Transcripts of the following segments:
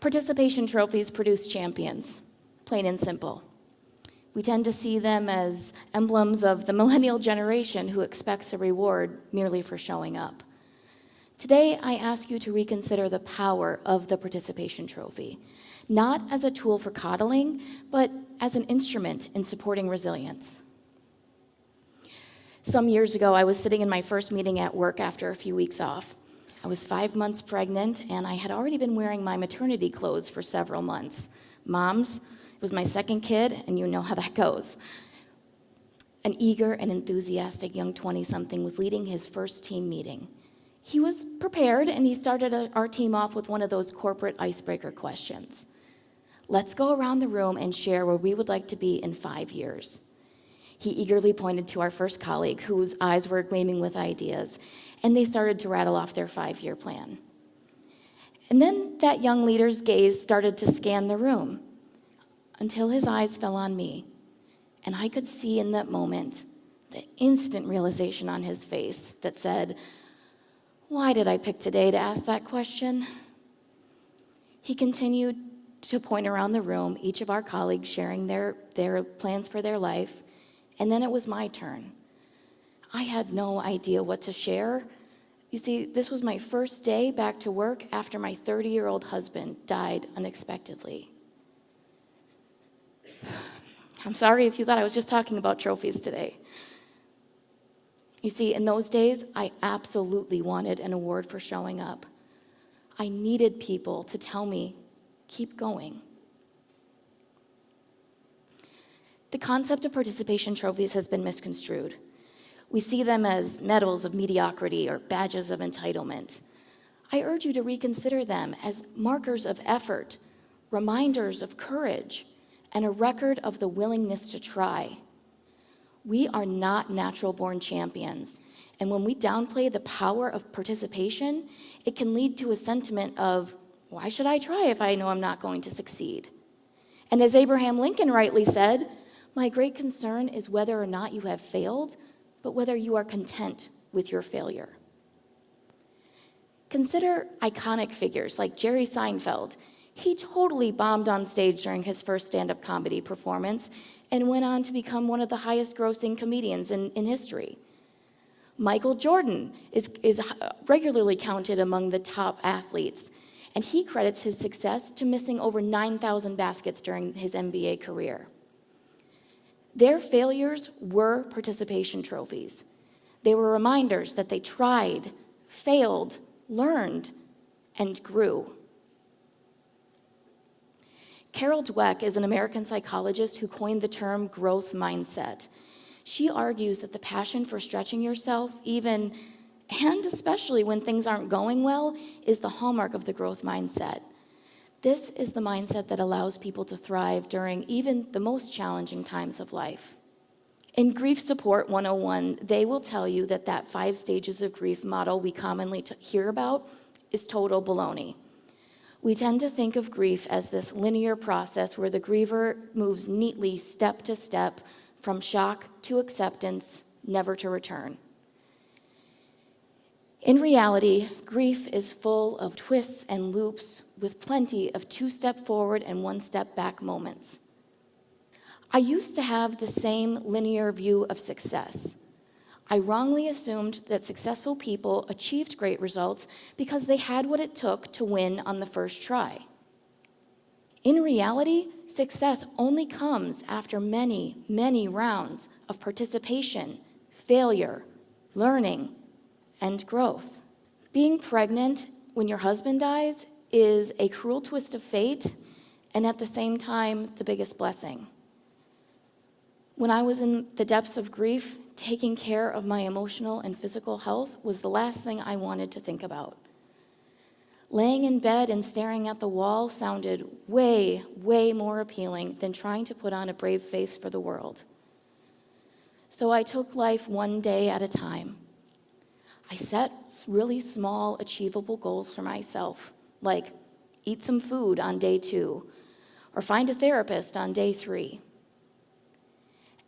Participation trophies produce champions, plain and simple. We tend to see them as emblems of the millennial generation who expects a reward merely for showing up. Today, I ask you to reconsider the power of the participation trophy, not as a tool for coddling, but as an instrument in supporting resilience. Some years ago, I was sitting in my first meeting at work after a few weeks off. I was 5 months pregnant, and I had already been wearing my maternity clothes for several months. Moms, it was my second kid, and you know how that goes. An eager and enthusiastic young 20-something was leading his first team meeting. He was prepared, and he started our team off with one of those corporate icebreaker questions. Let's go around the room and share where we would like to be in 5 years. He eagerly pointed to our first colleague, whose eyes were gleaming with ideas, and they started to rattle off their 5-year plan. And then that young leader's gaze started to scan the room until his eyes fell on me, and I could see in that moment the instant realization on his face that said, "Why did I pick today to ask that question?" He continued to point around the room, each of our colleagues sharing their plans for their life, and then it was my turn. I had no idea what to share. You see, this was my first day back to work after my 30-year-old husband died unexpectedly. I'm sorry if you thought I was just talking about trophies today. You see, in those days, I absolutely wanted an award for showing up. I needed people to tell me, keep going. The concept of participation trophies has been misconstrued. We see them as medals of mediocrity or badges of entitlement. I urge you to reconsider them as markers of effort, reminders of courage, and a record of the willingness to try. We are not natural-born champions, and when we downplay the power of participation, it can lead to a sentiment of, why should I try if I know I'm not going to succeed? And as Abraham Lincoln rightly said, my great concern is whether or not you have failed, but whether you are content with your failure. Consider iconic figures like Jerry Seinfeld. He totally bombed on stage during his first stand-up comedy performance and went on to become one of the highest-grossing comedians in history. Michael Jordan is regularly counted among the top athletes, and he credits his success to missing over 9,000 baskets during his NBA career. Their failures were participation trophies. They were reminders that they tried, failed, learned, and grew. Carol Dweck is an American psychologist who coined the term growth mindset. She argues that the passion for stretching yourself, even and especially when things aren't going well, is the hallmark of the growth mindset. This is the mindset that allows people to thrive during even the most challenging times of life. In Grief Support 101, they will tell you that 5 stages of grief model we commonly hear about is total baloney. We tend to think of grief as this linear process where the griever moves neatly step to step from shock to acceptance, never to return. In reality, grief is full of twists and loops with plenty of 2-step forward and 1-step back moments. I used to have the same linear view of success. I wrongly assumed that successful people achieved great results because they had what it took to win on the first try. In reality, success only comes after many, many rounds of participation, failure, learning, and growth. Being pregnant when your husband dies is a cruel twist of fate, and at the same time, the biggest blessing. When I was in the depths of grief, taking care of my emotional and physical health was the last thing I wanted to think about. Laying in bed and staring at the wall sounded way, way more appealing than trying to put on a brave face for the world. So I took life one day at a time. I set really small, achievable goals for myself, like eat some food on day 2, or find a therapist on day 3.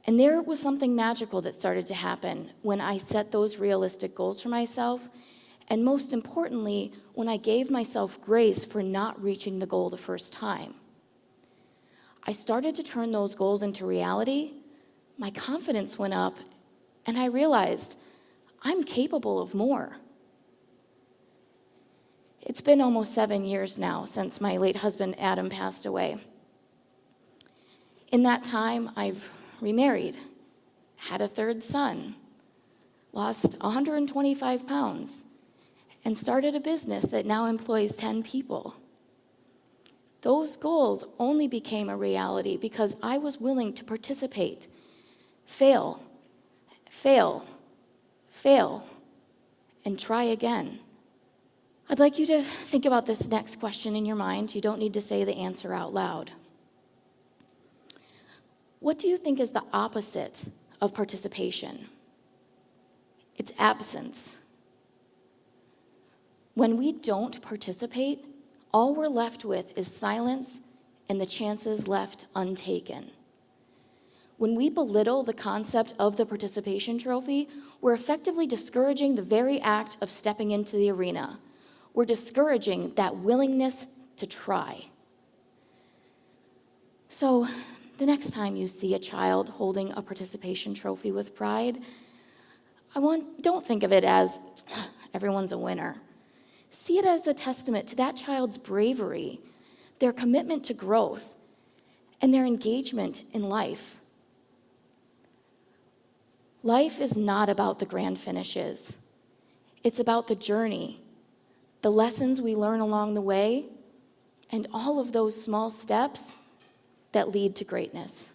And there was something magical that started to happen when I set those realistic goals for myself, And most importantly, when I gave myself grace for not reaching the goal the first time. I started to turn those goals into reality, my confidence went up, and I realized I'm capable of more. It's been almost 7 years now since my late husband Adam passed away. In that time, I've remarried, had a third son, lost 125 pounds, and started a business that now employs 10 people. Those goals only became a reality because I was willing to participate, fail, and try again. I'd like you to think about this next question in your mind. You don't need to say the answer out loud. What do you think is the opposite of participation? It's absence. When we don't participate, all we're left with is silence and the chances left untaken. When we belittle the concept of the participation trophy, we're effectively discouraging the very act of stepping into the arena. We're discouraging that willingness to try. So, the next time you see a child holding a participation trophy with pride, don't think of it as everyone's a winner. See it as a testament to that child's bravery, their commitment to growth, and their engagement in life. Life is not about the grand finishes. It's about the journey, the lessons we learn along the way, and all of those small steps that lead to greatness.